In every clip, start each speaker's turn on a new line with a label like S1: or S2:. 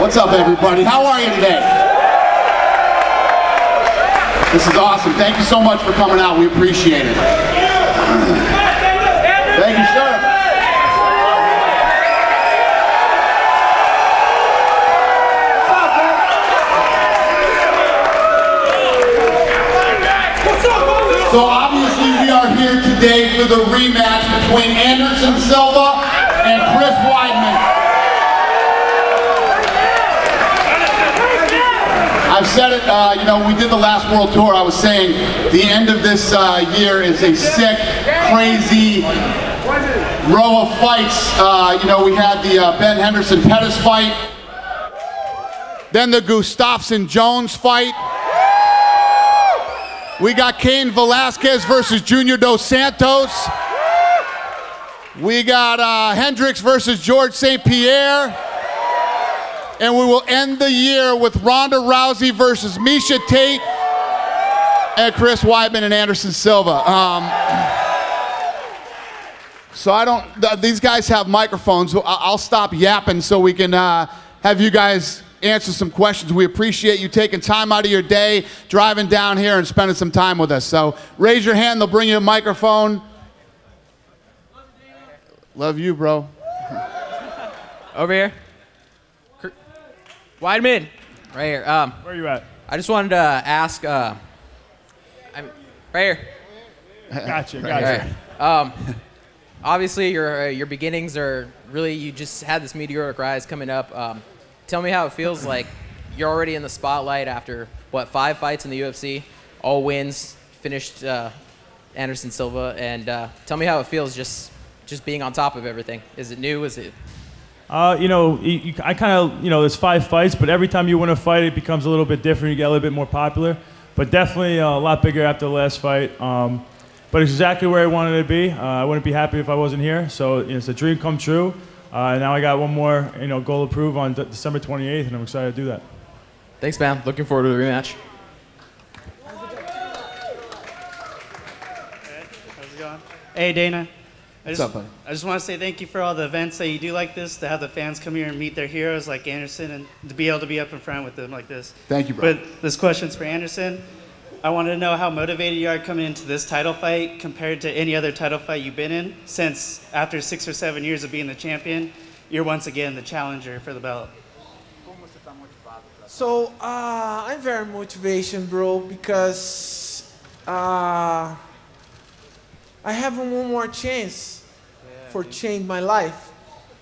S1: What's up, everybody? How are you today? This is awesome. Thank you so much for coming out. We appreciate it. Thank you, sir. So obviously we are here today for the rematch between Anderson Silva and Chris Weidman. I've said it, you know, we did the last World Tour. I was saying the end of this year is a sick, crazy row of fights. You know, we had the Ben Henderson-Pettis fight, then the Gustafsson-Jones fight. We got Cain Velasquez versus Junior Dos Santos. We got Hendricks versus George St. Pierre. And we will end the year with Ronda Rousey versus Miesha Tate and Chris Weidman and Anderson Silva. So these guys have microphones, so I'll stop yapping so we can have you guys answer some questions. We appreciate you taking time out of your day, driving down here and spending some time with us. So raise your hand, they'll bring you a microphone. Love you, bro.
S2: Over here. Weidman, right here.
S3: Where are you at?
S2: I just wanted to ask, I'm right here.
S3: Gotcha.
S2: Right. Obviously, your beginnings are really, you just had this meteoric rise coming up. Tell me how it feels like you're already in the spotlight after, what, 5 fights in the UFC, all wins, finished Anderson Silva, and tell me how it feels just being on top of everything. Is it new? Is it?
S3: You know, I kind of, you know, there's 5 fights, but every time you win a fight, it becomes a little bit different. You get a little bit more popular, but definitely a lot bigger after the last fight. But it's exactly where I wanted to be. I wouldn't be happy if I wasn't here. So you know, it's a dream come true. Now I got one more, you know, goal to prove on December 28th, and I'm excited to do that.
S2: Thanks, man. Looking forward to the rematch.
S4: How's it going? Hey, Dana.
S1: What's up, buddy?
S4: I just want to say thank you for all the events that you do like this, to have the fans come here and meet their heroes like Anderson, and to be able to be up in front with them like this.
S1: Thank you, bro.
S4: But this question's for Anderson. I wanted to know how motivated you are coming into this title fight compared to any other title fight you've been in, since after 6 or 7 years of being the champion, you're once again the challenger for the belt.
S5: So I'm very motivated, bro, because I have one more chance for change my life,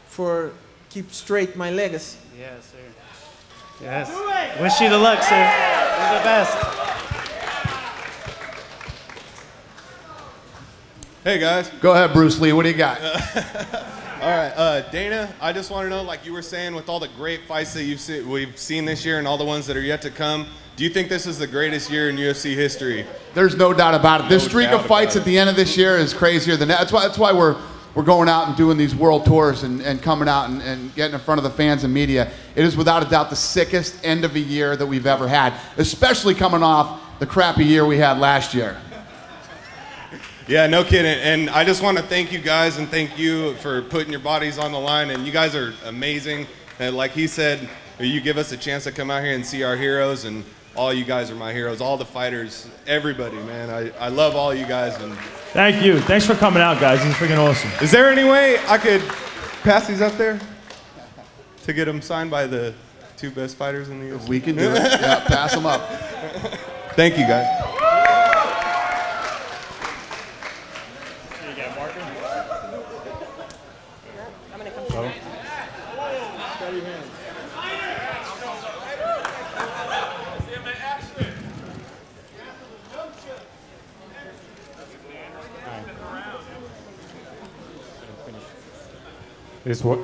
S5: for keep straight my legacy.
S4: Yes, sir. Yes. Wish you the luck, sir. You're the best.
S6: Hey guys.
S1: Go ahead, Bruce Lee. What do you got?
S6: All right, Dana, I just want to know, like you were saying, with all the great fights that we've seen this year and all the ones that are yet to come, do you think this is the greatest year in UFC history?
S1: There's no doubt about it. This streak of fights at the end of this year is crazier than that. That's why we're going out and doing these world tours and coming out and getting in front of the fans and media. It is without a doubt the sickest end of a year that we've ever had, especially coming off the crappy year we had last year.
S6: Yeah, no kidding. And I just want to thank you guys and thank you for putting your bodies on the line. And you guys are amazing. And like he said, you give us a chance to come out here and see our heroes, and all you guys are my heroes. All the fighters, everybody, man. I love all you guys. And
S3: thank you. Thanks for coming out, guys. This is freaking awesome.
S6: Is there any way I could pass these up there to get them signed by the 2 best fighters in the UFC?
S1: We can do it. Yeah, pass them up.
S6: Thank you, guys.
S7: This what?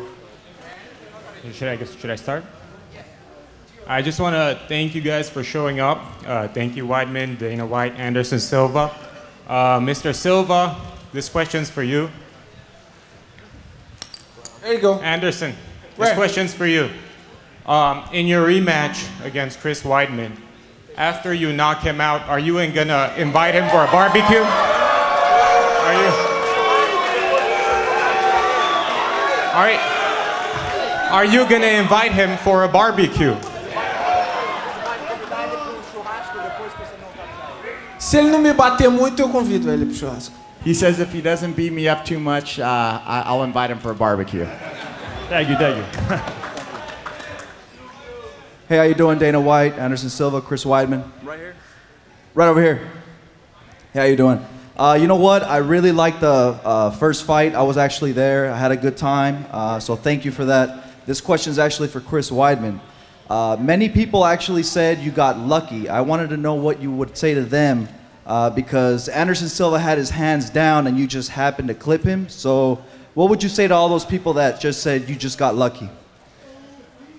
S7: Should I start? I just want to thank you guys for showing up. Thank you, Weidman, Dana White, Anderson Silva. Mr. Silva, this question's for you.
S5: There you go.
S7: Anderson,
S5: Where?
S7: this question's for you. In your rematch against Chris Weidman, after you knock him out, are you gonna invite him for a barbecue? Are you? All right. are you going to invite him for a barbecue?
S5: Se ele não me bater muito, eu convido ele pro churrasco.
S8: He says if he doesn't beat me up too much, I'll invite him for a barbecue.
S3: Thank you, thank you.
S9: Hey, how you doing? Dana White, Anderson Silva, Chris Weidman. Right here? Right over here. Hey, how you doing? You know what? I really liked the first fight. I was actually there. I had a good time. So thank you for that. This question is actually for Chris Weidman. Many people actually said you got lucky. I wanted to know what you would say to them because Anderson Silva had his hands down and you just happened to clip him. So what would you say to all those people that just said you just got lucky?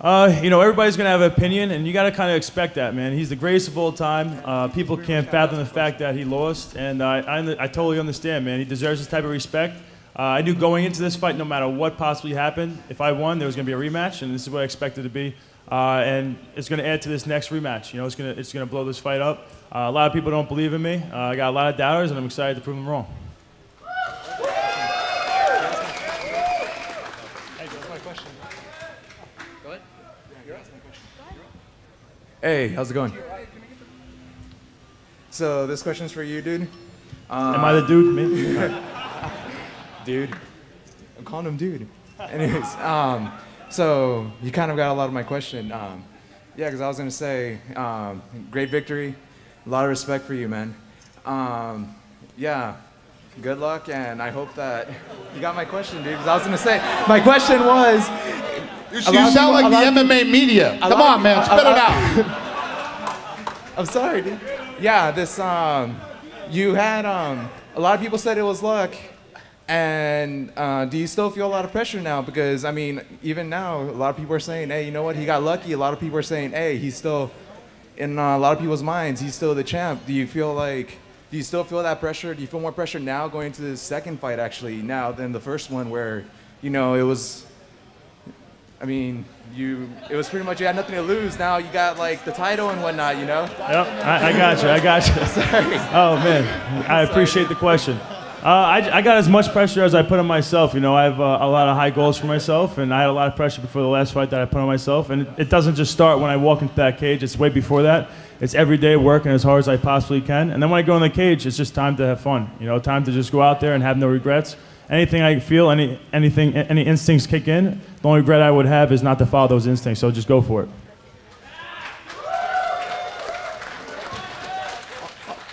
S3: You know, everybody's going to have an opinion, and you got to kind of expect that, man. He's the greatest of all time. People can't fathom the fact that he lost, and I totally understand, man. He deserves this type of respect. I knew going into this fight, no matter what possibly happened, if I won, there was going to be a rematch, and this is what I expected to be. And it's going to add to this next rematch. You know, it's going to blow this fight up. A lot of people don't believe in me. I got a lot of doubters, and I'm excited to prove them wrong.
S10: Hey, how's it going? So this question's for you, dude.
S3: Am I the dude? Me?
S10: Dude. I'm calling him dude. Anyways, so you kind of got a lot of my question. Yeah, because I was gonna say, great victory, a lot of respect for you, man. Yeah, good luck, and I hope that you got my question, dude. Because I was gonna say, my question was.
S1: You sound like the MMA media. Come on, man, spit it out.
S10: I'm sorry, dude. Yeah, this, you had, a lot of people said it was luck. And do you still feel a lot of pressure now? Because, I mean, even now, a lot of people are saying, hey, you know what, he got lucky. A lot of people are saying, hey, he's still, in a lot of people's minds, he's still the champ. Do you still feel that pressure? Do you feel more pressure now going into the second fight, actually, now than the first one where, you know, it was, I mean, it was pretty much you had nothing to lose. Now you got like the title and whatnot, you know?
S3: Yep, I got you.
S10: Sorry.
S3: Oh man, I appreciate the question. I got as much pressure as I put on myself. You know, I have a lot of high goals for myself, and I had a lot of pressure before the last fight that I put on myself. And it doesn't just start when I walk into that cage. It's way before that. It's every day working as hard as I possibly can. And then when I go in the cage, it's just time to have fun. You know, time to just go out there and have no regrets. Anything I feel, any instincts kick in, the only regret I would have is not to follow those instincts, so just go for it.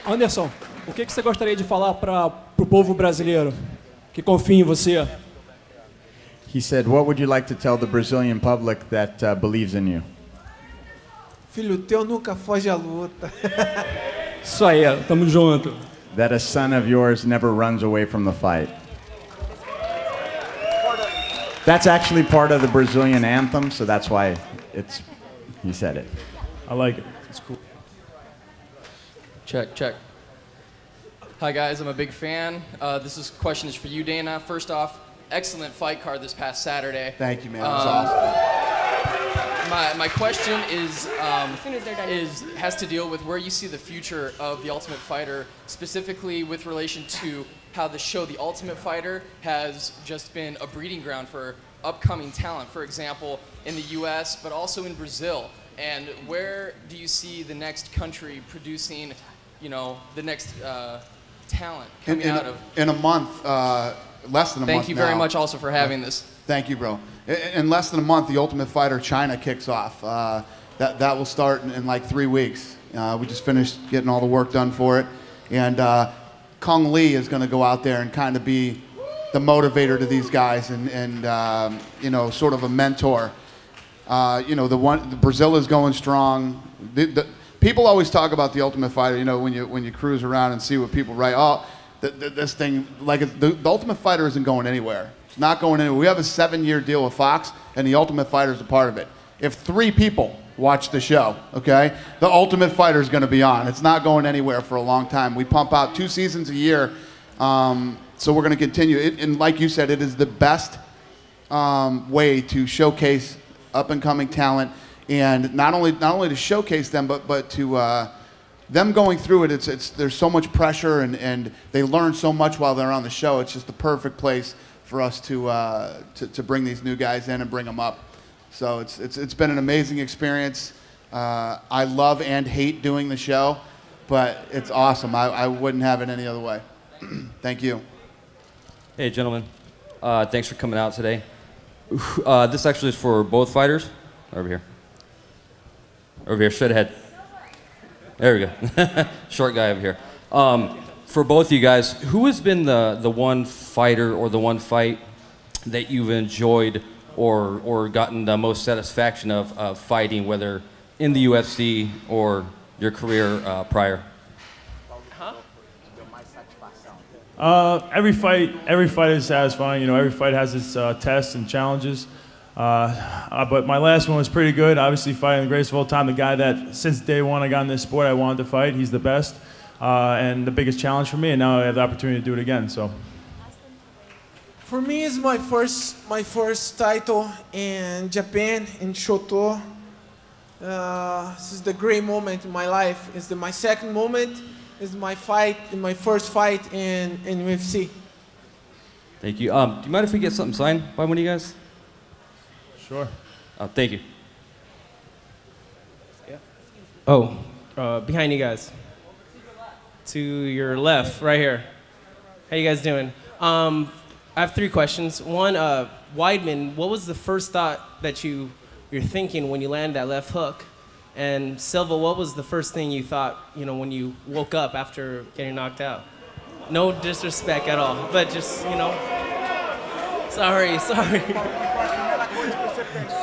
S11: Anderson, o que você gostaria de falar para o povo brasileiro que confia em você?
S8: He said, what would you like to tell the Brazilian public that believes in you?
S5: Filho teu nunca foge à luta.
S11: Isso aí, tamo junto.
S8: That a son of yours never runs away from the fight. That's actually part of the Brazilian anthem, so that's why he said it.
S3: I like it.
S11: It's cool.
S12: Check, check. Hi guys, I'm a big fan. This question is for you, Dana. First off, excellent fight card this past Saturday.
S1: Thank you, man. That was awesome.
S12: My question has to deal with where you see the future of The Ultimate Fighter, specifically with relation to how the show The Ultimate Fighter has just been a breeding ground for upcoming talent, for example, in the US, but also in Brazil. And where do you see the next country producing, you know, the next talent coming out of?
S1: In a month, less than a month
S12: Thank you very much also for having this.
S1: Thank you, bro. In less than a month, The Ultimate Fighter China kicks off. That will start in like 3 weeks. We just finished getting all the work done for it. And Kong Lee is going to go out there and kind of be the motivator to these guys and you know, sort of a mentor. You know, Brazil is going strong. People always talk about The Ultimate Fighter, you know, when you cruise around and see what people write. Oh, this thing, like the Ultimate Fighter isn't going anywhere. It's not going anywhere. We have a 7-year deal with Fox, and The Ultimate Fighter is a part of it. If 3 people watch the show, okay, The Ultimate Fighter is going to be on. It's not going anywhere for a long time. We pump out 2 seasons a year, so we're going to continue. And like you said, it is the best way to showcase up-and-coming talent, and not only to showcase them, but to them going through it. There's so much pressure, and they learn so much while they're on the show. It's just the perfect place for us to bring these new guys in and bring them up. So it's been an amazing experience. I love and hate doing the show, but it's awesome. I wouldn't have it any other way. Thank you.
S13: Hey, gentlemen. Thanks for coming out today. This actually is for both fighters. Over here. Over here, straight ahead. There we go. Short guy over here. For both of you guys, who has been the one fighter or the one fight that you've enjoyed or gotten the most satisfaction of fighting, whether in the UFC or your career prior?
S3: Every fight is satisfying. You know, every fight has its tests and challenges. But my last one was pretty good. Obviously, fighting the greatest of all time, the guy that since day one I got in this sport I wanted to fight. He's the best and the biggest challenge for me. And now I have the opportunity to do it again. So,
S5: for me, it's my first title in Japan in Shoto. This is the great moment in my life. It's my second moment. It's my first fight in UFC.
S13: Thank you. Do you mind if we get something signed by one of you guys?
S3: Sure.
S13: Thank you.
S14: Oh, behind you guys. To your left, right here. How you guys doing? I have 3 questions. One, Weidman, what was the first thought that you're thinking when you landed that left hook? And Silva, what was the first thing you thought, when you woke up after getting knocked out? No disrespect at all, but just, sorry.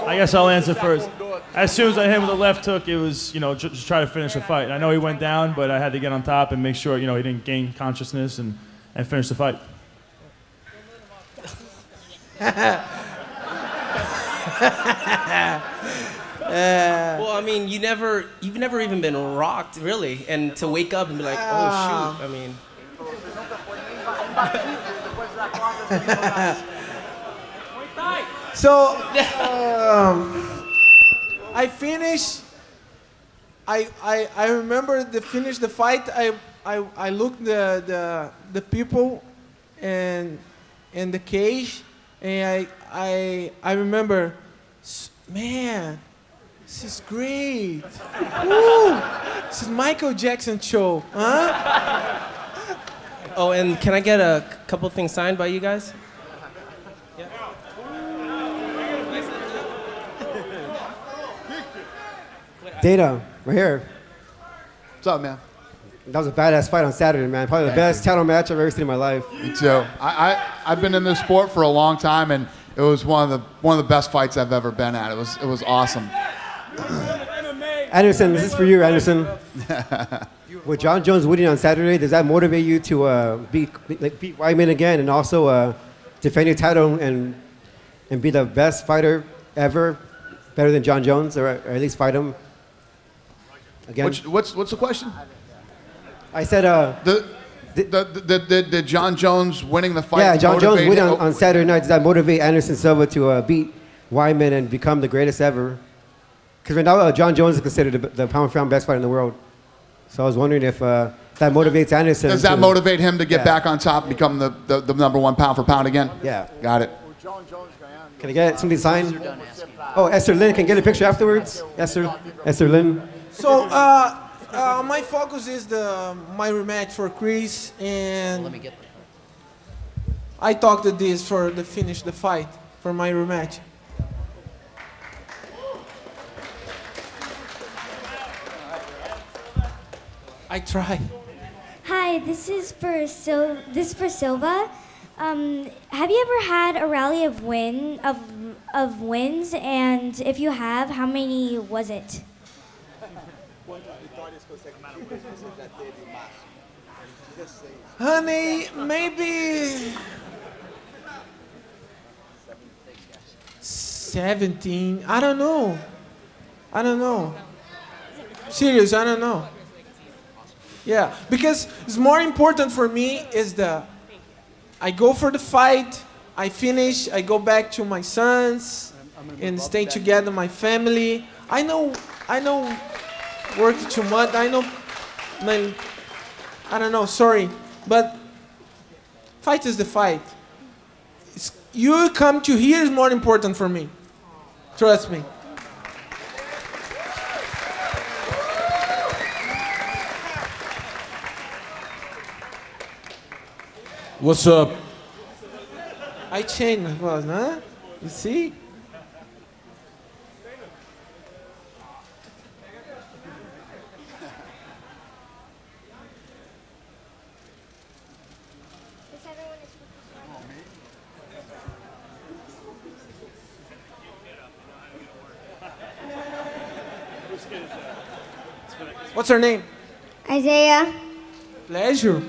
S3: I guess I'll answer first. As soon as I hit him with the left hook, it was, just try to finish the fight. I know he went down, but I had to get on top and make sure, he didn't gain consciousness and finish the fight.
S14: Well, I mean, you've never even been rocked, really, and to wake up and be like, oh, shoot, I mean.
S5: So, I finished. I remember to finish the fight. I looked the people and in the cage, and I remember, man, this is great. Woo! This is Michael Jackson show, huh?
S14: Oh, and can I get a couple things signed by you guys?
S15: Dana, right here.
S1: What's up, man?
S15: That was a badass fight on Saturday, man. Probably the best title match I've ever seen in my life.
S1: Me too. I've been in this sport for a long time, and it was one of the best fights I've ever been at. It was awesome.
S15: Anderson, this is for you, Anderson. With John Jones winning on Saturday, does that motivate you to beat Weidman again, and also defend your title and be the best fighter ever, better than John Jones, or at least fight him again?
S1: What's the question?
S15: I said
S1: the John Jones winning the fight.
S15: Yeah, John Jones winning on Saturday night. Does that motivate Anderson Silva to beat Weidman and become the greatest ever? Because right now John Jones is considered the pound-for-pound best fighter in the world. So I was wondering if that motivates Anderson.
S1: Does that motivate him to get back on top and become the #1 pound-for-pound again?
S15: Yeah.
S1: Got it.
S15: Can I get something signed? Oh, Esther Lynn, can I get a picture afterwards? Esther Lynn.
S5: So my focus is my rematch for Chris, and I talked to this for the finish the fight for my rematch. I try.
S16: Hi, this is for Silva. Have you ever had a rally of wins? And if you have, how many was it?
S5: Honey, maybe 17. I don't know. Serious, I don't know. Yeah, because it's more important for me is I go for the fight, I finish, I go back to my sons and stay together, my family. I know work too much. I don't know, sorry. But fight is the fight. You come to here is more important for me. Trust me.
S17: What's up?
S5: I changed my voice, huh? You see? What's her name?
S16: Isaiah.
S5: Pleasure.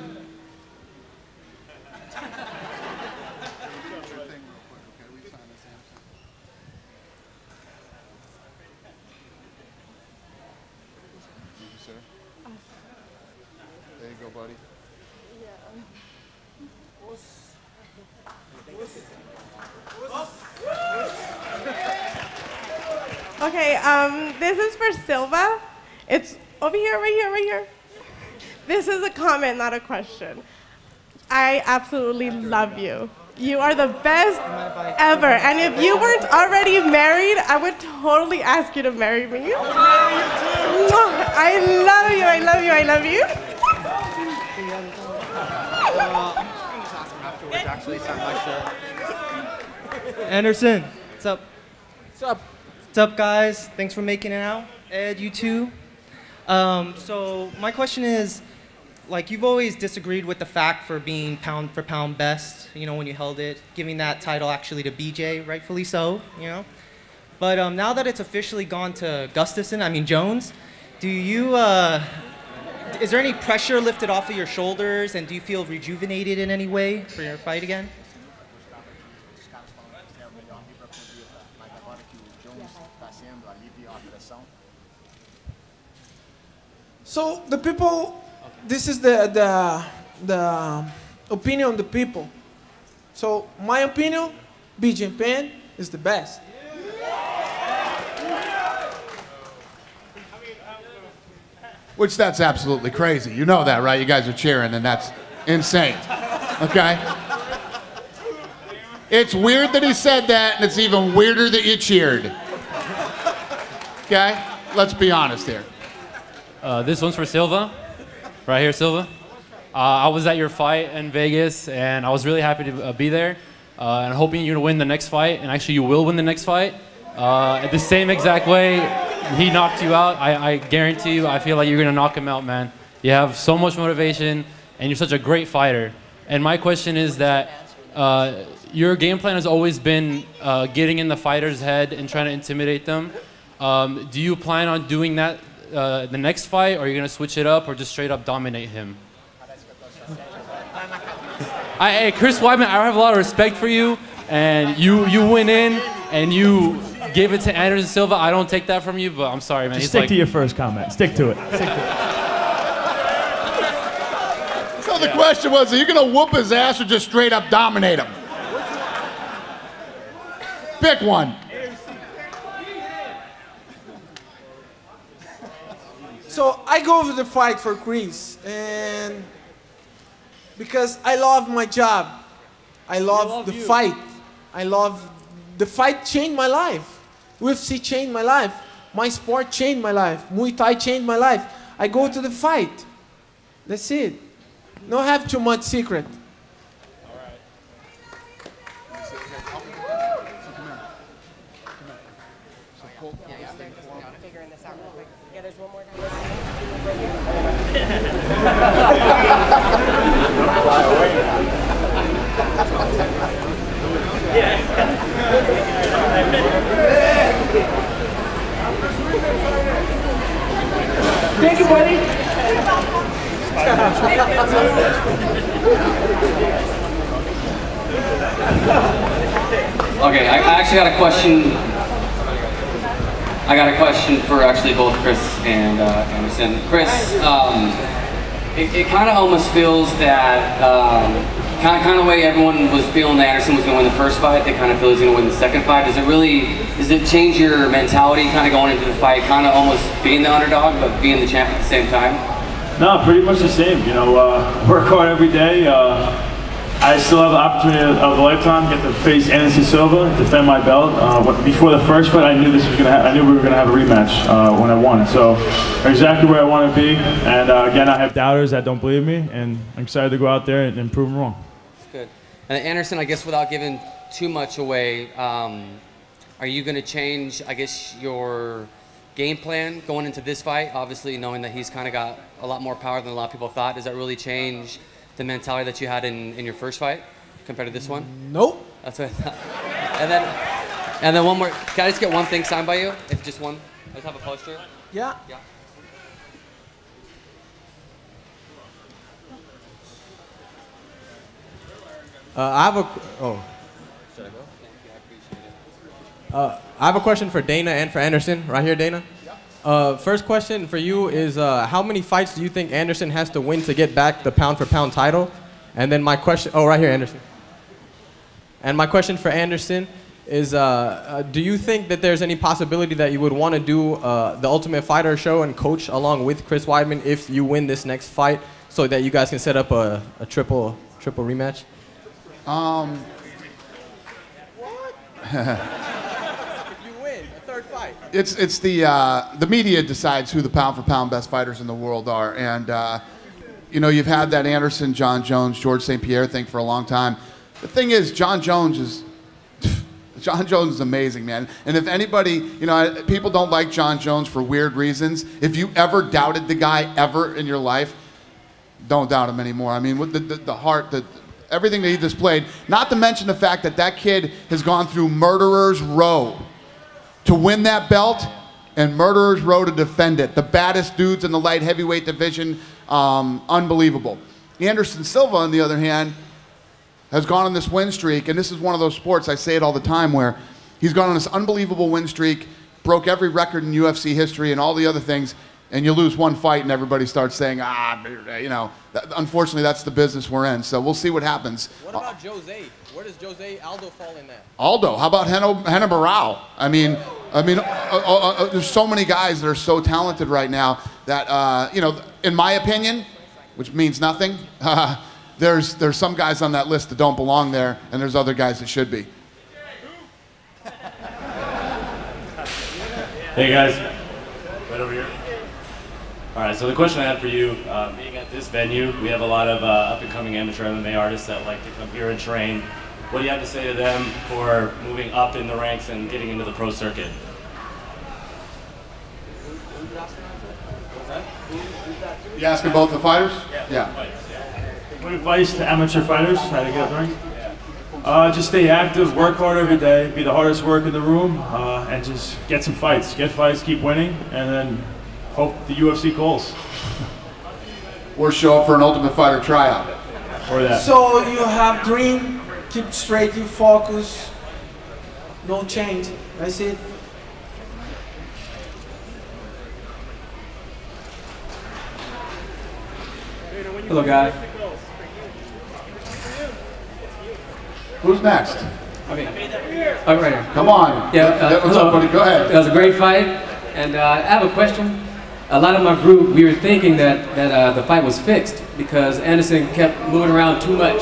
S1: There you go, buddy.
S18: Okay, this is for Silva. It's over here, right here, right here. This is a comment, not a question. I absolutely love you. You are the best ever. And if you weren't already married, I would totally ask you to marry me. I love you, I love you, I love you.
S19: Anderson, what's up?
S5: What's up?
S19: What's up, guys? Thanks for making it out. Ed, you too. So my question is, like, you've always disagreed with the fact for being pound for pound best, you know, when you held it, giving that title actually to BJ, rightfully so, you know. But now that it's officially gone to Jones, do you, is there any pressure lifted off of your shoulders, and do you feel rejuvenated in any way for your fight again?
S5: So the people, this is the opinion of the people. So my opinion, BJ Penn is the best.
S1: Which that's absolutely crazy. You know that, right? You guys are cheering, and that's insane. Okay? It's weird that he said that, and it's even weirder that you cheered. Okay? Let's be honest here.
S20: This one's for Silva. Right here, Silva. I was at your fight in Vegas, and I was really happy to be there. And hoping you're going to win the next fight, and actually you will win the next fight. The same exact way he knocked you out, I guarantee you, I feel like you're going to knock him out, man. You have so much motivation, and you're such a great fighter. And my question is that your game plan has always been getting in the fighter's head and trying to intimidate them. Do you plan on doing that the next fight, or are you going to switch it up, or just straight up dominate him? Hey, Chris Weidman, I have a lot of respect for you, and you went in and you gave it to Anderson Silva. I don't take that from you, but I'm sorry, man.
S3: Just stick to your first comment. Stick to it. Stick to it.
S1: So the question was, are you going to whoop his ass or just straight up dominate him? Pick one.
S5: So I go for the fight for Chris, and because I love my job, I love the fight. I love the fight. Changed my life. UFC changed my life. My sport changed my life. Muay Thai changed my life. I go to the fight. That's it. Don't have too much secret.
S18: Thank you, buddy.
S21: Okay, I actually got a question. I got a question for actually both Chris and Anderson. Chris, it kind of almost feels that kind of way everyone was feeling that Anderson was going to win the first fight. They kind of feel he's going to win the second fight. Does it change your mentality, kind of going into the fight, kind of almost being the underdog but being the champ at the same time?
S3: No, pretty much the same. You know, work hard every day. I still have the opportunity of a lifetime, get to face Anderson Silva, defend my belt. Before the first fight, I knew this was I knew we were gonna have a rematch when I won. So exactly where I want to be. And again, I have doubters that don't believe me, and I'm excited to go out there and prove them wrong.
S21: That's good. And Anderson, I guess without giving too much away, are you gonna change, I guess, your game plan going into this fight? Obviously, knowing that he's kind of got a lot more power than a lot of people thought, does that really change the mentality that you had in your first fight compared to this one?
S5: Nope.
S21: That's what I thought. And then one more. Can I just get one thing signed by you? If just one. I just have a poster.
S5: Yeah.
S21: Yeah.
S17: I have a. Oh. Should I go? I have a question for Dana and for Anderson. Right here, Dana. First question for you is how many fights do you think Anderson has to win to get back the pound-for-pound title? And then my question, oh, right here, Anderson. And my question for Anderson is, do you think that there's any possibility that you would want to do the Ultimate Fighter show and coach along with Chris Weidman if you win this next fight, so that you guys can set up a triple rematch?
S1: It's the media decides who the pound-for-pound best fighters in the world are, and you know, you've had that Anderson, John Jones, George St. Pierre thing for a long time. The thing is, John Jones is amazing, man. And if anybody, you know, people don't like John Jones for weird reasons. If you ever doubted the guy ever in your life, don't doubt him anymore. I mean, with the heart, everything that he displayed. Not to mention the fact that that kid has gone through murderer's row to win that belt, and murderer's row to defend it. The baddest dudes in the light heavyweight division, unbelievable. Anderson Silva, on the other hand, has gone on this win streak, and this is one of those sports, I say it all the time, where he's gone on this unbelievable win streak, broke every record in UFC history and all the other things, and you lose one fight and everybody starts saying, you know, unfortunately that's the business we're in, so we'll see what happens.
S17: What about Jose? Where does Jose Aldo fall in that?
S1: Aldo, how about Henna Barao? I mean, there's so many guys that are so talented right now that, you know, in my opinion, which means nothing, there's some guys on that list that don't belong there, and there's other guys that should be.
S22: Hey guys, right over here. All right, so the question I have for you, being at this venue, we have a lot of up-and-coming amateur MMA artists that like to come here and train. What do you have to say to them for moving up in the ranks and getting into the pro circuit?
S1: You asking both the fighters? Yeah.
S3: What advice to amateur fighters, how to get up ranked? Just stay active, work hard every day, be the hardest work in the room, and just get some fights. Get fights, keep winning, and then hope the UFC calls.
S1: Or show up for an Ultimate Fighter tryout.
S3: Or that.
S5: So you have dream, keep straight, you focus, no change. That's it.
S23: Hello, guys.
S1: Who's next?
S23: Okay. Oh, right here.
S1: Come on.
S23: Yeah.
S1: What's up, buddy? Go ahead.
S23: That was a great fight, and I have a question. A lot of my group, we were thinking that the fight was fixed because Anderson kept moving around too much.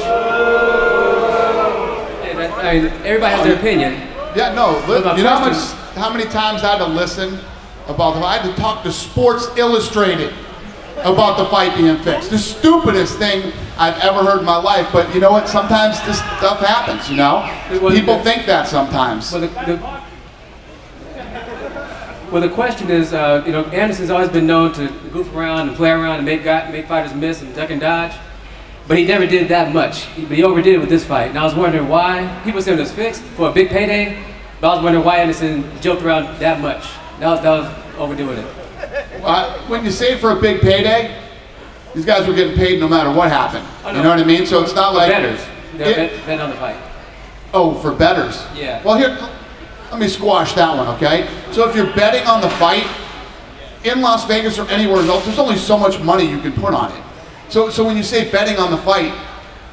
S23: I mean, everybody has their opinion.
S1: Yeah, no. You know how many times I had to listen about I had to talk to Sports Illustrated about the fight being fixed. The stupidest thing I've ever heard in my life, but you know what? Sometimes this stuff happens, you know? People think that sometimes.
S23: Well, the question is, you know, Anderson's always been known to goof around and play around and make fighters miss and duck and dodge, but he never did that much. But he overdid it with this fight. And I was wondering why. People said it was fixed for a big payday, but I was wondering why Anderson joked around that much. That was overdoing it.
S1: When you say for a big payday, these guys were getting paid no matter what happened. You know what I mean? So it's not like
S23: bettors. They're betting on the fight.
S1: Oh, for bettors.
S23: Yeah.
S1: Well, here, let me squash that one, okay? So if you're betting on the fight in Las Vegas or anywhere else, there's only so much money you can put on it. So when you say betting on the fight,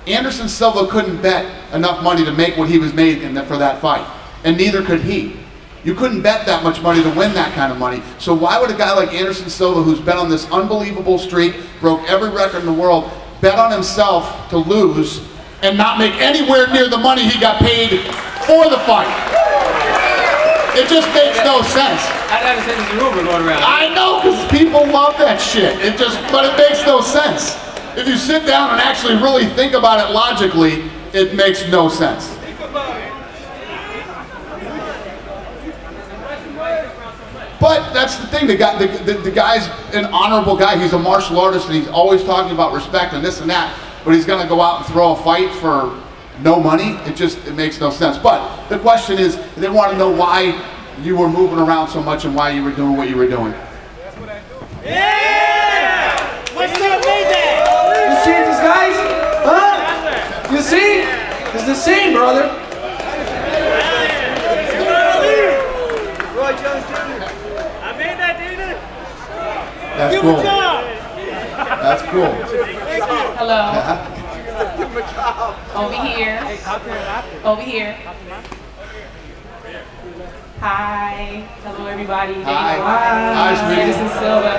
S1: Anderson Silva couldn't bet enough money to make what he was making for that fight, and neither could he. You couldn't bet that much money to win that kind of money. So why would a guy like Anderson Silva, who's been on this unbelievable streak, broke every record in the world, bet on himself to lose and not make anywhere near the money he got paid for the fight. It just makes no sense.
S23: I understand there's a rumor going around.
S1: I know, because people love that shit. But it makes no sense. If you sit down and actually really think about it logically, it makes no sense. But that's the thing, the guy's an honorable guy. He's a martial artist and he's always talking about respect and this and that, but he's gonna go out and throw a fight for no money? It makes no sense. But the question is, they want to know why you were moving around so much and why you were doing what you were doing.
S5: Yeah! What's up, Mayday? You see these guys? Huh? You see? It's the same, brother.
S2: I made that, David.
S1: That's cool. That's cool.
S2: Hello. Over here. Over here. Hi. Hello, everybody.
S1: Hi.
S2: Hi.
S1: Sweetie.
S2: Anderson Silva.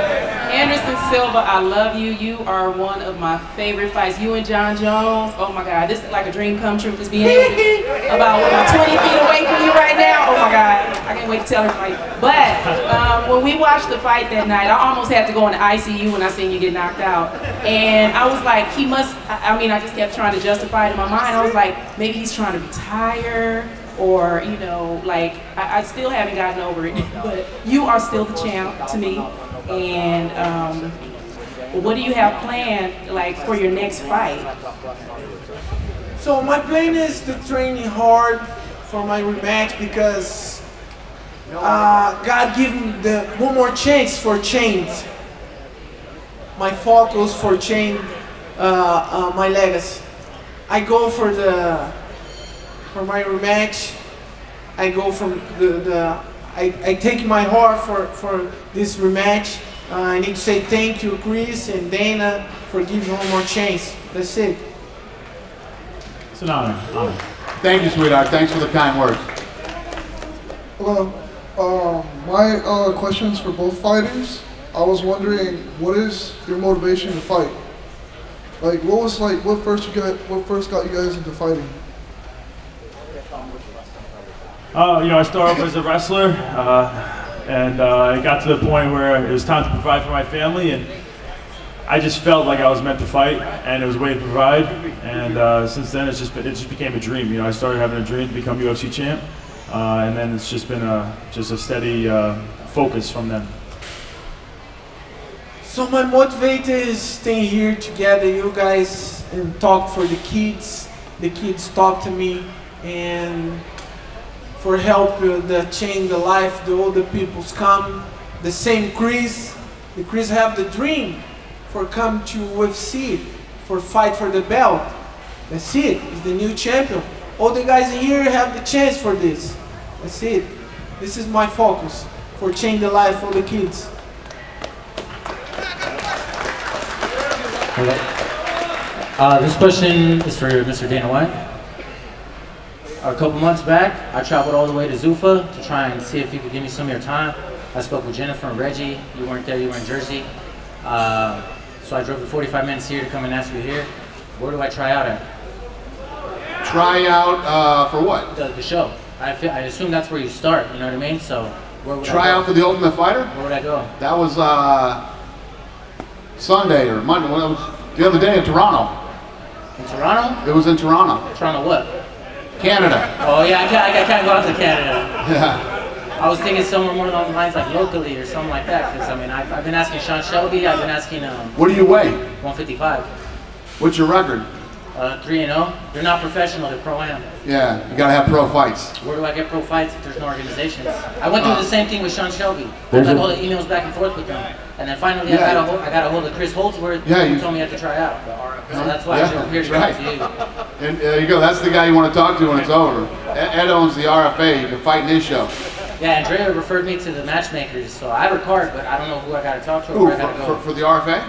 S2: Anderson Silva, I love you. You are one of my favorite fights. You and John Jones. Oh my God, this is like a dream come true. Just being able to about 20 feet away from you right now. Oh my God, I can't wait to tell everybody. But when we watched the fight that night, I almost had to go in the ICU when I seen you get knocked out. And I was like, he must. I mean, I just kept trying to justify it in my mind. I was like, maybe he's trying to retire. Or, you know, like, I still haven't gotten over it, but you are still the champ to me. And what do you have planned, like, for your next fight?
S5: So my plan is to train hard for my rematch because God gave me one more chance for change. My focus for change my legacy. I go for my rematch. I go from I take my heart for this rematch. I need to say thank you, Chris and Dana, for giving one more chance. That's it.
S3: It's an honor.
S1: Thank you, sweetheart. Thanks for the kind words.
S4: Hello. My question is for both fighters. I was wondering, what is your motivation to fight? Like, what first got you guys into fighting?
S3: You know, I started off as a wrestler, and I got to the point where it was time to provide for my family, and I just felt like I was meant to fight, and it was a way to provide. And since then, it just became a dream. You know, I started having a dream to become UFC champ, and then it's just been a steady focus from then.
S5: So my motivator is staying here together, you guys, and talk for the kids. The kids talk to me, and for help the change the life, the older people's come. The same Chris, the Chris have the dream for come to UFC, for fight for the belt. That's it, he's the new champion. All the guys in here have the chance for this. That's it. This is my focus, for change the life for the kids.
S6: Hello. This question is for Mr. Dana White. A couple months back, I traveled all the way to Zuffa to try and see if you could give me some of your time. I spoke with Jennifer and Reggie. You weren't there, you were in Jersey. So I drove the 45 minutes here to come and ask you here. Where do I try out at?
S1: Try out for what?
S6: The show. I assume that's where you start, you know what I mean? So where would
S1: Try
S6: I go?
S1: out for the Ultimate Fighter?
S6: Where would I go?
S1: That was Sunday or Monday. Well, it was the other day in Toronto.
S6: In Toronto?
S1: It was in Toronto.
S6: Toronto what?
S1: Canada.
S6: Oh yeah, I can't go out to Canada.
S1: Yeah.
S6: I was thinking somewhere more along the lines like locally or something like that. Because I mean, I've been asking Sean Shelby. I've been asking.
S1: What do you weigh?
S6: 155.
S1: What's your record?
S6: 3-0. They're not professional. They're pro-am.
S1: Yeah, you gotta have pro fights.
S6: Where do I get pro fights if there's no organizations? I went through the same thing with Sean Shelby. I
S1: There's
S6: had
S1: a-
S6: all the emails back and forth with him, and then finally
S1: Yeah.
S6: I got a hold of Chris Holdsworth.
S1: Yeah,
S6: who
S1: you-
S6: told me I had to try out. So that's why I'm here to talk
S1: right.
S6: to you.
S1: And there you go. That's the guy you want to talk to when it's over. Ed owns the RFA. You can fight in his show.
S6: Yeah, Andrea referred me to the matchmakers, so I have a card, but I don't know who I got to talk to or
S1: Who,
S6: where I got to go.
S1: for the RFA?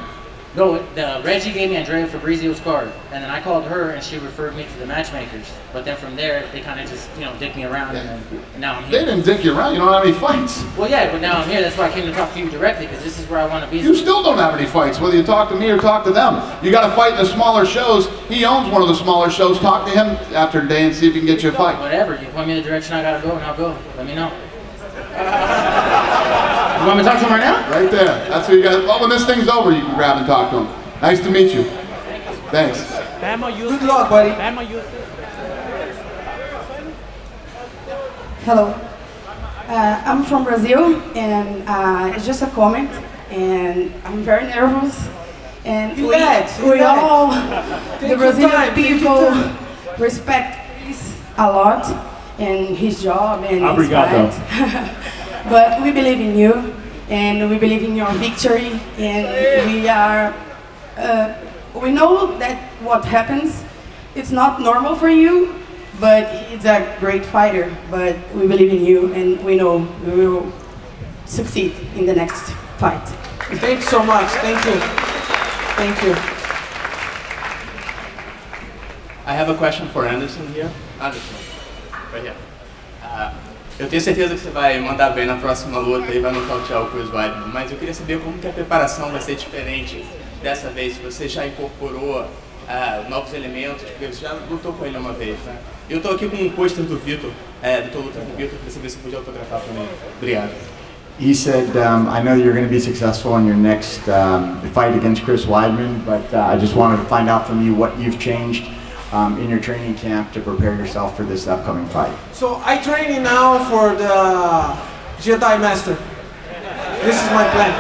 S6: No, Reggie gave me Andrea Fabrizio's card, and then I called her, and she referred me to the matchmakers. But then from there, they kind of just, dicked me around, and now I'm here.
S1: They didn't dick you around. You don't have any fights.
S6: Well, yeah, but now I'm here. That's why I came to talk to you directly, because this is where I want to be.
S1: You still don't have any fights, whether you talk to me or talk to them. You got to fight in the smaller shows. He owns one of the smaller shows. Talk to him after today and see if he can get you a fight.
S6: Whatever. You point me in the direction I got to go, and I'll go. Let me know. You want me to talk to him right now?
S1: Right there. That's what you got. Well, when this thing's over, you can grab and talk to him. Nice to meet you. Thanks.
S5: Good luck, buddy.
S7: Hello. I'm from Brazil, and it's just a comment, and I'm very nervous. And we all, the Brazilian people, respect Chris a lot and his job and his fight. But we believe in you, and we believe in your victory, and we know that what happens, it's not normal for you, but he's a great fighter. But we believe in you, and we know we will succeed in the next fight.
S5: Thanks so much. Thank you. Thank you.
S9: I have a question for Anderson here. Anderson, right here. Eu tenho certeza que você vai mandar bem na próxima luta e vai nocautear o Chris Weidman, mas eu queria saber como que a preparação vai ser diferente dessa vez, se você já incorporou novos elementos, porque você já lutou com ele uma vez, né? Eu tô aqui com um pôster do Vitor, do teu luta com o Vitor, queria saber se podia autografar para mim. Obrigado.
S8: He said, I know you're going to be successful in your next fight against Chris Weidman, but I just wanted to find out from you what you've changed in your training camp to prepare yourself for this upcoming fight.
S5: So I training now for the Jedi Master. This is my plan.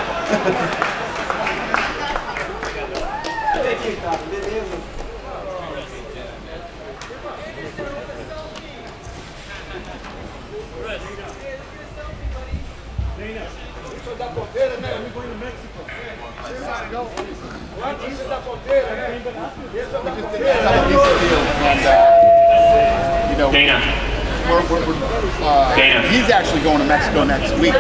S10: Dana. Dana.
S1: He's actually going to Mexico next week.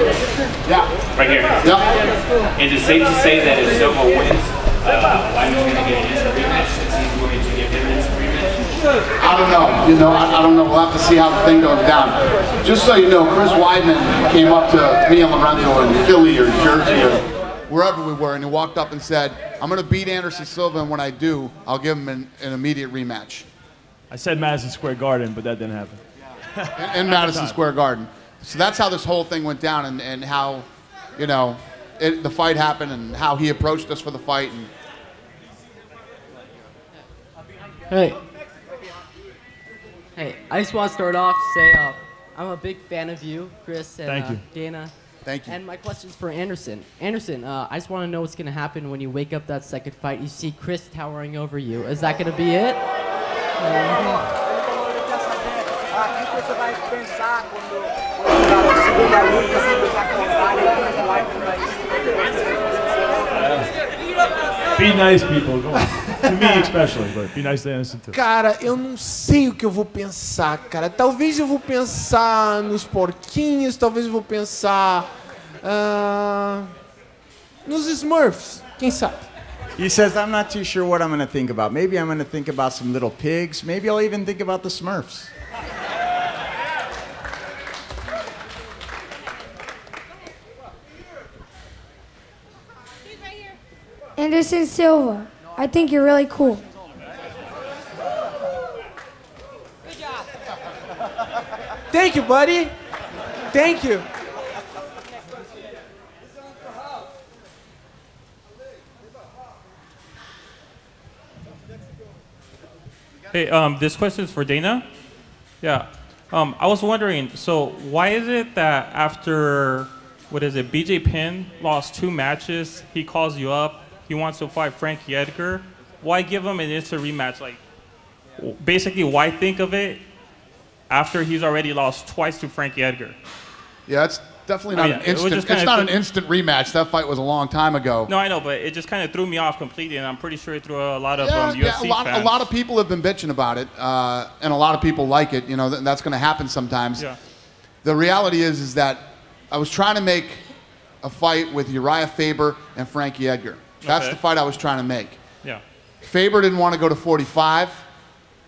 S1: Yeah.
S10: Right here.
S1: Yeah.
S10: Is it safe to say that if Silva wins, Weidman's going to get an instant rematch since he's going to give him an instant rematch?
S1: I don't know. I don't know. We'll have to see how the thing goes down. Just so you know, Chris Weidman came up to me and Lorenzo in Philly or Jersey or wherever we were, and he walked up and said, "I'm going to beat Anderson Silva, and when I do, I'll give him an immediate rematch."
S3: I said Madison Square Garden, but that didn't happen.
S1: in Madison Square Garden. So that's how this whole thing went down, and how, the fight happened, and how he approached us for the fight. And
S24: Hey, I just want to start off to say I'm a big fan of you, Chris and
S3: Thank you.
S24: Dana.
S1: Thank you.
S24: And my question's for Anderson. Anderson, I just want to know what's going to happen when you wake up that second fight. You see Chris towering over you. Is that going to be it?
S3: Be nice, people. Go on. To me especially, but be nice to Anderson too.
S5: Cara, eu não sei o que eu vou pensar, cara. Talvez eu vou pensar nos porquinhos, talvez eu vou pensar nos Smurfs, quem sabe?
S8: He says, I'm not too sure what I'm going to think about. Maybe I'm going to think about some little pigs. Maybe I'll even think about the Smurfs.
S16: Anderson Silva, I think you're really cool.
S5: Thank you, buddy. Thank you.
S25: Hey, this question is for Dana. Yeah. I was wondering, so why is it that after, BJ Penn lost 2 matches, he calls you up, he wants to fight Frankie Edgar? Why give him an instant rematch? Like, basically, why think of it after he's already lost twice to Frankie Edgar?
S1: Yeah, it's definitely not an instant. It's not an instant rematch. That fight was a long time ago.
S25: No, I know, but it just kind of threw me off completely, and I'm pretty sure it threw a lot of UFC fans.
S1: A lot of people have been bitching about it, and a lot of people like it. That's going to happen sometimes.
S25: Yeah.
S1: The reality is that I was trying to make a fight with Uriah Faber and Frankie Edgar. That's
S25: Okay.
S1: the fight I was trying to make.
S25: Yeah.
S1: Faber didn't want to go to 45.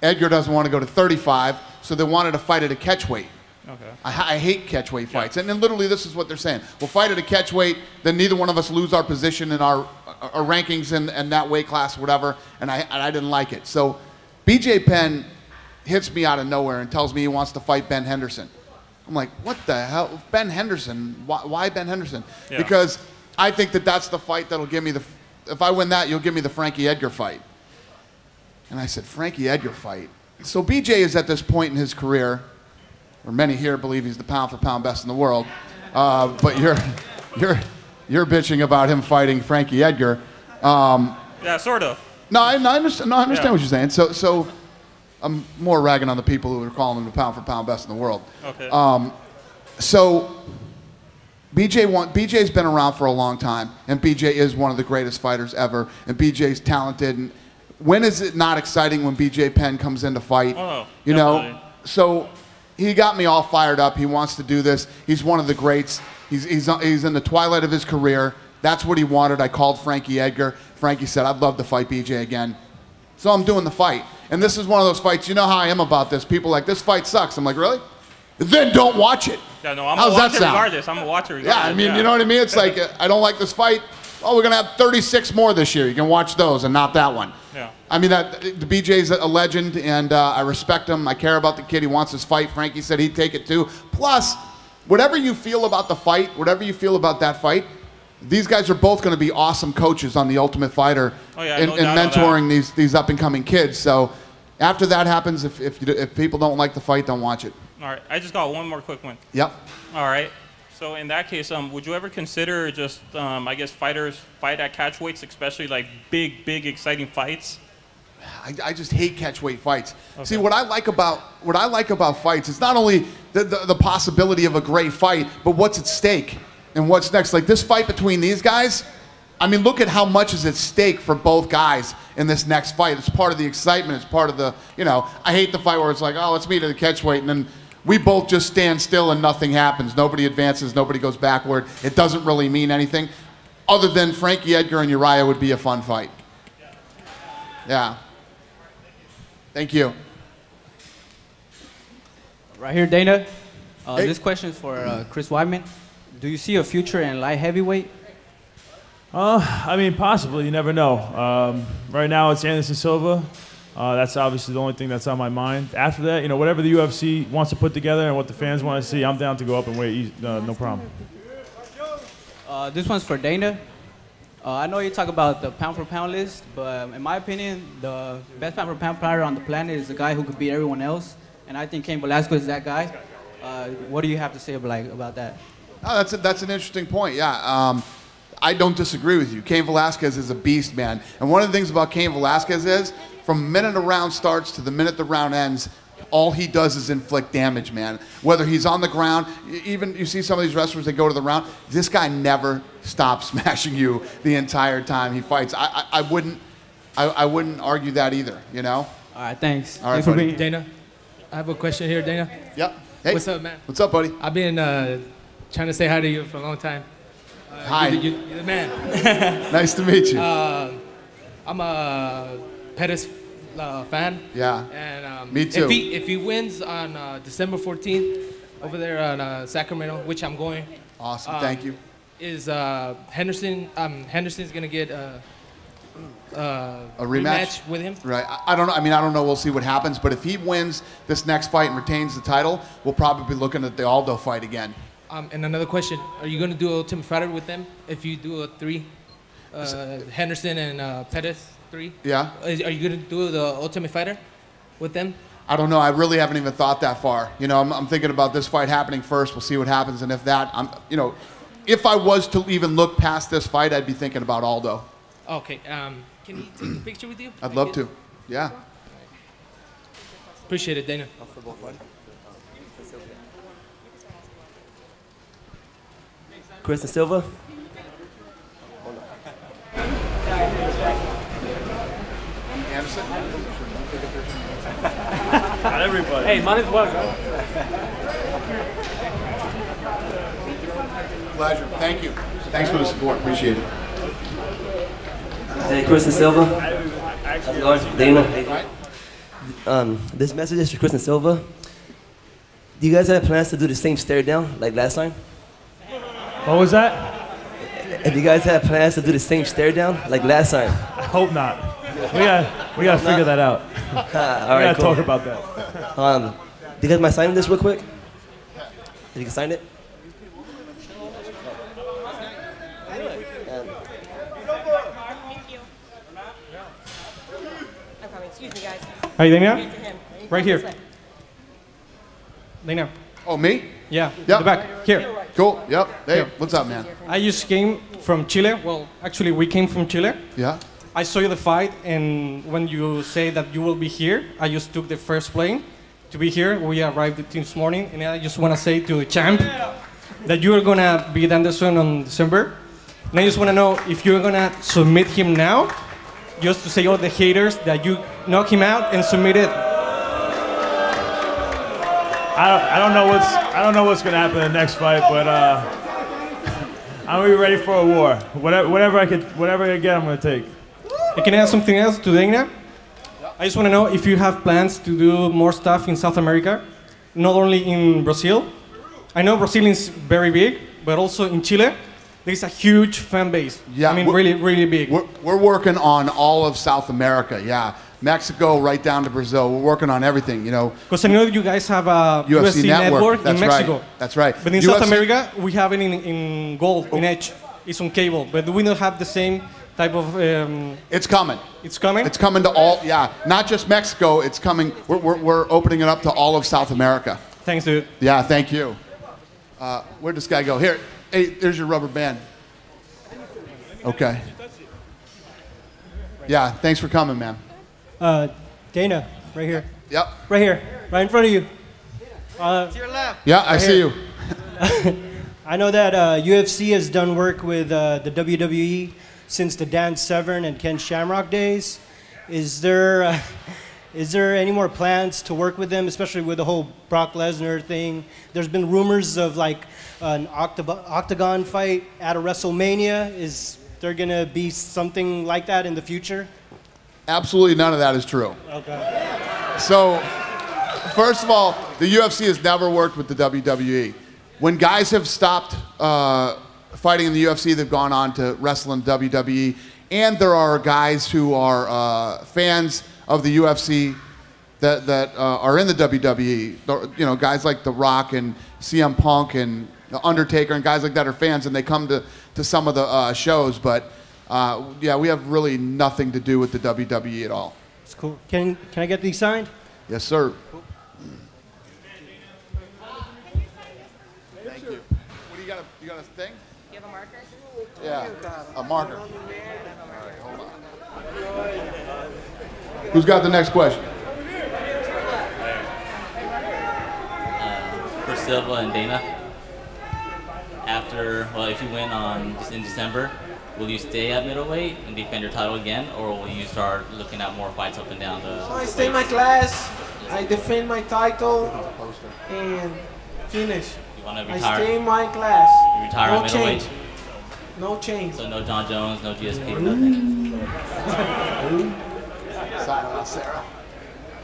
S1: Edgar doesn't want to go to 35, so they wanted to fight at a catchweight.
S25: Okay.
S1: I hate catchweight fights. And then literally this is what they're saying. We'll fight at a catchweight, then neither one of us lose our position in our rankings and that weight class, whatever, and I didn't like it. So BJ Penn hits me out of nowhere and tells me he wants to fight Ben Henderson. I'm like, what the hell? Ben Henderson? Why Ben Henderson?
S25: Yeah.
S1: Because I think that's the fight that'll give me if I win that, you'll give me the Frankie Edgar fight. And I said, Frankie Edgar fight? So BJ is at this point in his career, or many here believe he's the pound-for-pound best in the world, but you're bitching about him fighting Frankie Edgar.
S25: Yeah, sort of.
S1: No, I understand. No, I understand
S25: Yeah.
S1: what you're saying. So I'm more ragging on the people who are calling him the pound-for-pound best in the world.
S25: Okay.
S1: So BJ's been around for a long time, and BJ is one of the greatest fighters ever, and BJ's talented. And when is it not exciting when BJ Penn comes in to fight?
S25: Oh,
S1: you
S25: definitely.
S1: know, so he got me all fired up. He wants to do this. He's one of the greats. He's in the twilight of his career. That's what he wanted. I called Frankie Edgar. Frankie said, I'd love to fight BJ again. So I'm doing the fight. And this is one of those fights, you know how I am about this. People are like, this fight sucks. I'm like, really? Then don't watch it.
S25: Yeah, no, I'm
S1: How's
S25: a
S1: that
S25: watcher
S1: sound?
S25: regardless. I'm a watcher regardless.
S1: Yeah, I mean, you know what I mean? It's like, I don't like this fight. Oh, we're going to have 36 more this year. You can watch those and not that one.
S25: Yeah.
S1: I mean, the BJ's a legend, and I respect him. I care about the kid. He wants his fight. Frankie said he'd take it too. Plus, whatever you feel about the fight, whatever you feel about that fight, these guys are both going to be awesome coaches on The Ultimate Fighter in mentoring these up-and-coming kids. So after that happens, if people don't like the fight, don't watch it.
S25: All right, I just got one more quick one.
S1: Yep.
S25: All right. So in that case, would you ever consider just, I guess, fighters fight at catchweights, especially like big, exciting fights?
S1: I just hate catchweight fights. Okay. See, what I like about fights is not only the possibility of a great fight, but what's at stake and what's next. Like this fight between these guys, I mean, look at how much is at stake for both guys in this next fight. It's part of the excitement. It's part of the, I hate the fight where it's like, oh, let's meet at the catchweight, and then we both just stand still and nothing happens. Nobody advances, nobody goes backward. It doesn't really mean anything. Other than Frankie Edgar and Uriah would be a fun fight. Yeah. Thank you.
S11: Right here, Dana.
S1: Hey.
S11: This question is for Chris Weidman. Do you see a future in light heavyweight?
S3: I mean, possibly. You never know. Right now, it's Anderson Silva. That's obviously the only thing that's on my mind. After that, whatever the UFC wants to put together and what the fans want to see, I'm down to go up and wait. No problem.
S11: This one's for Dana. I know you talk about the pound-for-pound list, but in my opinion, the best pound-for-pound fighter on the planet is the guy who could beat everyone else, and I think Cain Velasquez is that guy. What do you have to say about that?
S1: Oh, that's an interesting point. Yeah, I don't disagree with you. Cain Velasquez is a beast, man. And one of the things about Cain Velasquez is, from the minute a round starts to the minute the round ends, all he does is inflict damage, man. Whether he's on the ground, even you see some of these wrestlers that go to the round, this guy never stops smashing you the entire time he fights. I wouldn't argue that either,
S11: All right, thanks.
S1: All right,
S11: thanks for
S1: buddy.
S11: being
S12: Dana, I have a question here, Dana.
S1: Yep. Hey.
S12: What's up, man?
S1: What's up, buddy?
S12: I've been trying to say hi to you for a long time.
S1: Hi.
S12: You're the man.
S1: Nice to meet you.
S12: I'm a Pettis fan.
S1: Yeah.
S12: And
S1: me too.
S12: If he wins on December 14th over there on Sacramento, which I'm going.
S1: Awesome. Thank you.
S12: Is Henderson's gonna get a
S1: rematch
S12: with him?
S1: Right. I don't know. I mean, I don't know. We'll see what happens. But if he wins this next fight and retains the title, we'll probably be looking at the Aldo fight again.
S12: And another question: are you gonna do a Ultimate Fighter with them? If you do a 3, Henderson and Pettis 3.
S1: Yeah.
S12: Are you gonna do the Ultimate Fighter with them?
S1: I don't know. I really haven't even thought that far. I'm thinking about this fight happening first. We'll see what happens. And if that, if I was to even look past this fight, I'd be thinking about Aldo.
S12: Okay. Can he take a picture with you?
S1: I'd love to. Yeah.
S12: Appreciate it, Dana.
S13: Chris and Silva.
S1: Anderson?
S13: Not everybody.
S20: Hey, might as well,
S1: Pleasure. Thank you. Thanks for the support. Appreciate it.
S13: Hey, Chris and Silva. How's it going? Dana. This message is for Chris and Silva. Do you guys have plans to do the same stare down like last time?
S3: What was that?
S13: If you guys have plans to do the same stare down like last time?
S3: I hope not. We gotta figure that out.
S13: All
S3: we
S13: right,
S3: gotta
S13: cool.
S3: talk about that.
S13: Do you guys mind signing this real quick? If you can sign it.
S14: Excuse me, guys.
S15: Hey, Dana? Right here. Dana.
S1: Oh, me?
S15: Yeah,
S1: Yep.
S15: the back. Here.
S1: Cool. Yep. Hey,
S15: Here.
S1: what's up, man?
S15: I just came from Chile. Well, actually, we came from Chile.
S1: Yeah.
S15: I saw you the fight, and when you say that you will be here, I just took the first plane to be here. We arrived this morning, and I just want to say to the champ that you are going to beat Anderson on December. And I just want to know if you're going to submit him now, just to say all the haters that you knock him out and submit it.
S3: I don't know what's gonna happen in the next fight, but I'm gonna be ready for a war. Whatever I get, I'm gonna take.
S15: Can I ask something else to Dana? I just want to know if you have plans to do more stuff in South America, not only in Brazil. I know Brazil is very big, but also in Chile, there's a huge fan base.
S1: Yeah,
S15: I mean, really big.
S1: We're working on all of South America. Yeah, Mexico right down to Brazil. We're working on everything. You know.
S15: Because I know you guys have a UFC network
S1: That's
S15: in Mexico.
S1: Right. That's right.
S15: But in
S1: UFC
S15: South America, we have it in gold, in H. It's on cable, but we don't have the same type of.
S1: It's coming.
S15: It's coming.
S1: It's coming to all. Yeah, not just Mexico. It's coming. We're opening it up to all of South America.
S15: Thanks, dude.
S1: Yeah, thank you. Where'd this guy go? Here. Hey, there's your rubber band. Okay. Yeah, thanks for coming, man.
S18: Dana, right here.
S1: Yep.
S18: Right here, right in front of you.
S15: To your left.
S1: Yeah, I see you.
S18: I know that UFC has done work with the WWE since the Dan Severn and Ken Shamrock days. Is there any more plans to work with them, especially with the whole Brock Lesnar thing? There's been rumors of like an octagon fight at a WrestleMania. Is there gonna be something like that in the future?
S1: Absolutely none of that is true.
S18: Okay.
S1: So, first of all, the UFC has never worked with the WWE. When guys have stopped fighting in the UFC, they've gone on to wrestle in WWE. And there are guys who are fans of the UFC that are in the WWE. You know, guys like The Rock and CM Punk and The Undertaker and guys like that are fans, and they come to some of the shows. But yeah, we have really nothing to do with the WWE at all.
S18: It's cool. Can I get these signed?
S1: Yes, sir.
S18: Cool.
S1: Thank you. What do you got? You got a thing?
S14: You have a marker?
S1: Yeah, a marker. All right, hold on. Who's got the next question?
S19: For Silva and Dana, if you win in December, will you stay at middleweight and defend your title again, or will you start looking at more fights up and down the?
S5: So I stay in my class, I defend my title, and finish.
S19: You want to
S5: I
S19: retire?
S5: stay in my class.
S19: You retire
S5: No
S19: at middleweight?
S5: change. No change.
S19: So no John Jones, no GSP, nothing.
S1: Sarah.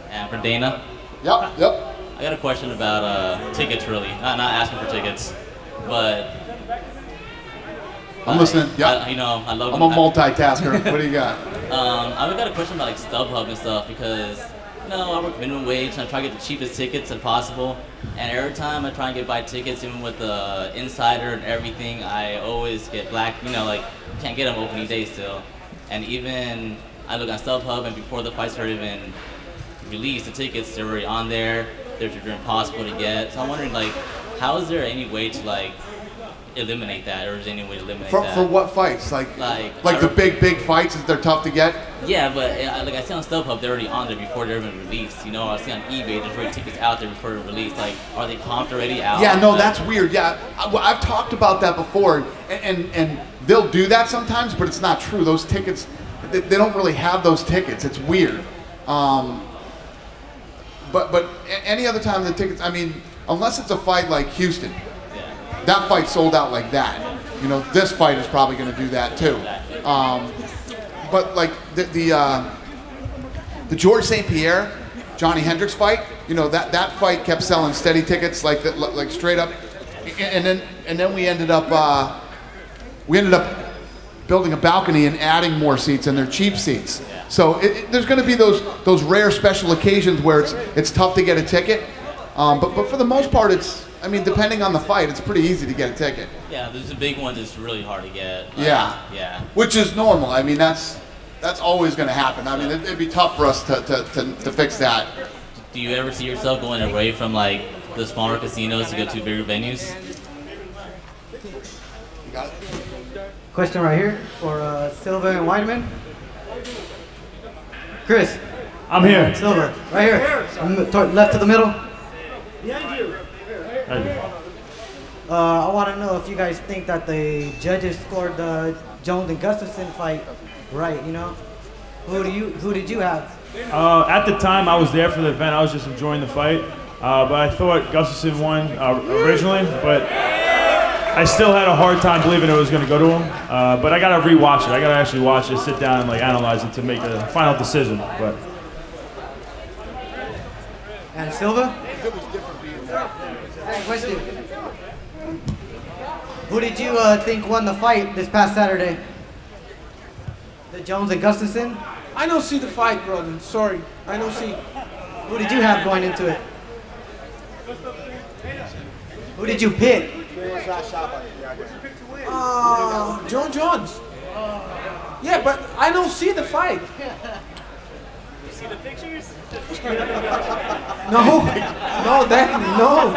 S19: And for Dana?
S1: Yep.
S19: I got a question about tickets, really. Not asking for tickets, but
S1: I'm listening. Yeah.
S19: I love.
S1: I'm a multitasker. What do you got?
S19: I've got a question about like StubHub and stuff because I work minimum wage and I try to get the cheapest tickets if possible. And every time I try and buy tickets, even with the insider and everything, I always get black. Can't get them opening day still. And even I look on StubHub, and before the fights are even released, the tickets they're already on there. They're impossible to get. So I'm wondering, how is there any way to eliminate that, or is there any way to eliminate that?
S1: For what fights? Like the big fights that they're tough to get?
S19: Yeah, but I see on StubHub, they're already on there before they're even released. I see on eBay, there's already tickets out there before they're released. Are they comped already out?
S1: Yeah, no, that's weird. Yeah, I've talked about that before, and they'll do that sometimes, but it's not true. Those tickets, they don't really have those tickets. It's weird. But any other time the tickets, unless it's a fight like Houston, that fight sold out like that. This fight is probably going to do that too. but like the George St. Pierre, Johnny Hendricks fight, you know, that fight kept selling steady tickets like straight up, and then we ended up building a balcony and adding more seats, and they're cheap seats. So there's going to be those rare special occasions where it's tough to get a ticket, but for the most part, I mean, depending on the fight, it's pretty easy to get a ticket.
S19: Yeah, there's the big ones. It's really hard to get.
S1: Yeah.
S19: Yeah.
S1: Which is normal. I mean, that's always going to happen. I mean, it'd be tough for us to fix that.
S19: Do you ever see yourself going away from like the smaller casinos to go to bigger venues?
S1: You got it.
S2: Question right here for Silva and Weidman. Chris.
S3: I'm here.
S2: Silva, right here. Left to the middle. I want to know if you guys think that the judges scored the Jones and Gustafson fight right, you know? Who did you have?
S3: At the time, I was there for the event. I was just enjoying the fight. But I thought Gustafson won originally, but I still had a hard time believing it was going to go to him. But I got to rewatch it. I got to actually watch it, sit down and like analyze it to make a final decision. But.
S2: And Silva? Same question. Who did you think won the fight this past Saturday? The Jones and Gustafson?
S5: I don't see the fight, brother. Sorry, I don't see.
S2: Who did you have going into it? Who did you pick?
S5: John Jones. Yeah, but I don't see the fight.
S10: You see the pictures?
S5: No, definitely no.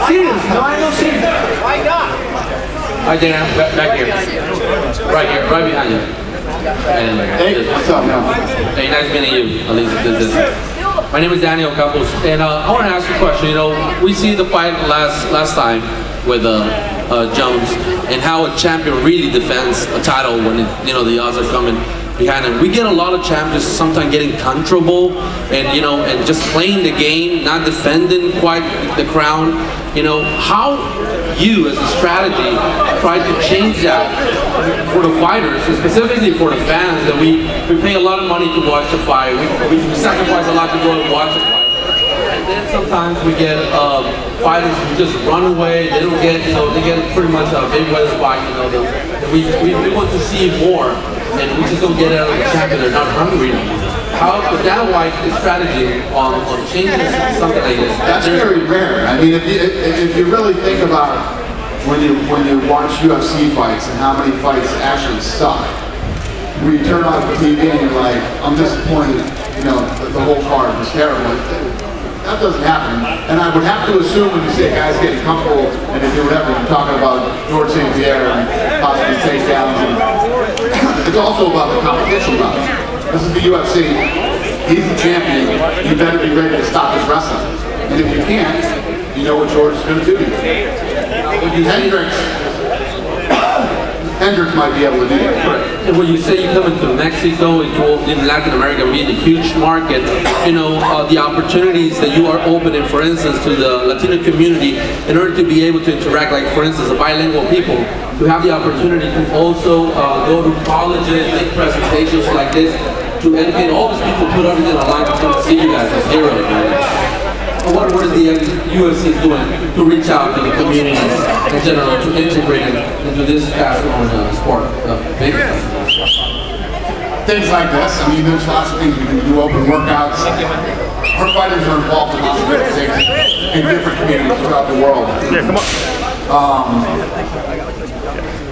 S5: Serious, no, I don't see it. Why not?
S17: Hi, Dan, back here. Right here, right behind you.
S1: Hey, what's up, man?
S17: Hey, nice meeting you. At least this is. My name is Daniel Campos, and I want to ask you a question. You know, we see the fight last time with Jones, and how a champion really defends a title when the odds are coming behind him. We get a lot of champions sometimes getting comfortable and just playing the game, not defending quite the crown. You know, how you as a strategy try to change that for the fighters, and specifically for the fans, that we pay a lot of money to watch a fight. We sacrifice a lot to go and watch a fight. And then sometimes we get fighters who just run away. They don't get, they get pretty much a big weather fight. We want to see more, and we just don't get out of the champion. They're not hungry. How would that white strategy on changing something like this?
S1: That's very rare. I mean, if you really think about when you watch UFC fights and how many fights actually suck, where you turn off the TV and you're like, I'm disappointed. The whole card was terrible. That doesn't happen. And I would have to assume when you say guys getting comfortable and they do whatever, you're talking about George St. Pierre and possibly takedowns. It's also about the competition level. This is the UFC. He's the champion. You better be ready to stop his wrestling. And if you can't, you know what George is going to do to you. Hendricks might be able to do it.
S17: And when you say you come into Mexico, in Latin America, being a huge market, the opportunities that you are opening, for instance, to the Latino community, in order to be able to interact, like for instance, the bilingual people, to have the opportunity to also go to colleges, make presentations like this, to educate all these people, put everything online to come see you guys as heroes. What is the UFC doing to reach out to the communities in general, to integrate it into this fast-growing sport?
S1: Things like this. I mean, there's lots of things we can do, open workouts. Our fighters are involved in lots of different things in different communities throughout the world.
S3: Yeah, come on.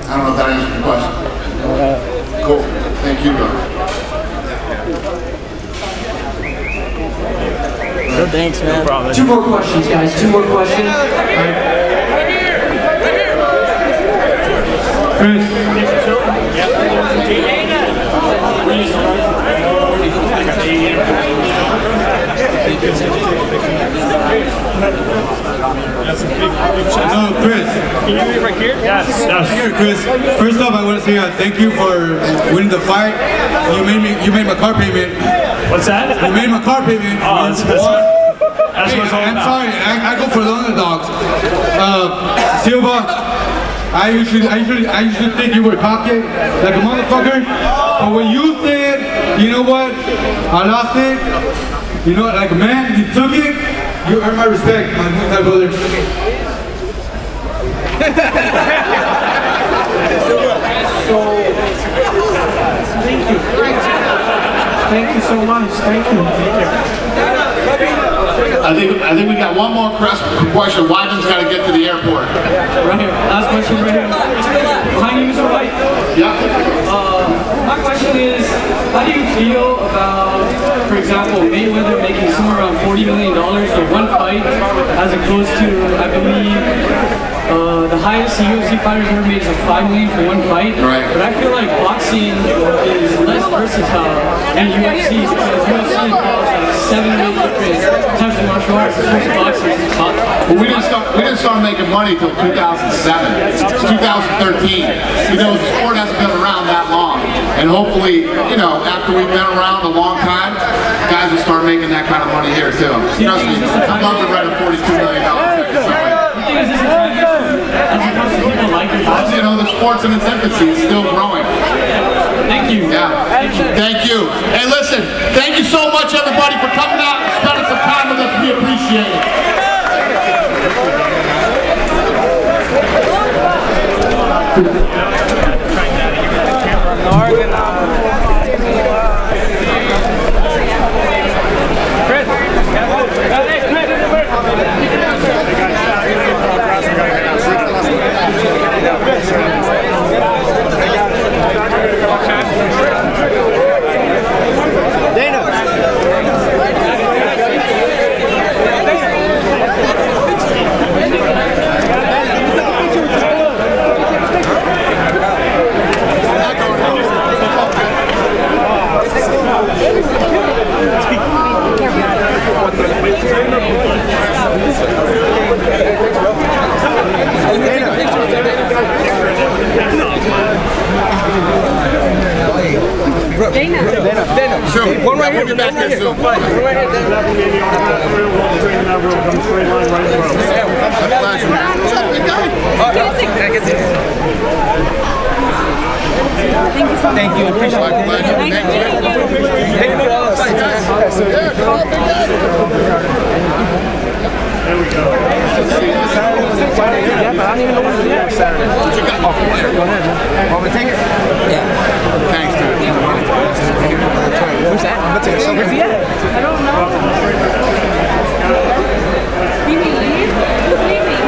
S1: I don't know if that answers your question. Cool. Thank you, brother.
S2: No, thanks, man.
S3: No problem.
S2: 2 more questions, guys. 2 more questions.
S21: No, Chris.
S3: Can you be right here? Yes.
S21: Here, Chris. First off, I want to say thank you for winning the fight. You made my car payment.
S3: What's that?
S21: You made my car payment.
S3: Oh, that's
S21: hey,
S3: what's all
S21: I'm
S3: about.
S21: sorry. I go for the underdogs. Silva, I usually think you were pocket like a motherfucker. But when you said, you know what, I lost it, you know what, like man, you took it, you earned my respect, my Muay Thai brother.
S15: Thank you. Thank you so much. Thank you.
S1: I think we got one more question. Weidman's got to get to the airport.
S15: Right here. Last question right here. Behind you, Mr. White.
S1: Yeah.
S15: My question is, how do you feel about, for example, Mayweather making somewhere around $40 million for one fight, as opposed to, I believe, the highest UFC fighters ever made is like $5 million for one fight.
S1: Right.
S15: But I feel like boxing is less versatile than UFC, because UFC involves like 7 or 8 different types of martial arts. Boxing is tough.
S1: Well, we didn't start making money until 2007. It's 2013. You know, the sport hasn't been around that long. And hopefully, you know, after we've been around a long time, guys will start making that kind of money here too. Trust me, I'd love to write a $42 million check. You know, the sport's in its infancy, it's still growing.
S15: Thank you.
S1: Yeah. Thank you. Hey, listen, thank you so much, everybody, for coming out and spending some time with us. We appreciate it. Zoom. One right here. You're back here. Zoom. One right here.
S15: Thank you. Appreciate it. Thank you for all the fights.
S1: There we go.
S15: Yeah, but I don't even know what's next Saturday.
S1: What you got? Oh, go ahead. Want me to take it? Yeah. Thanks, dude.
S15: Where's that? I'm going to take it. Where's he at? I don't know. Who's leaving? Who's leaving?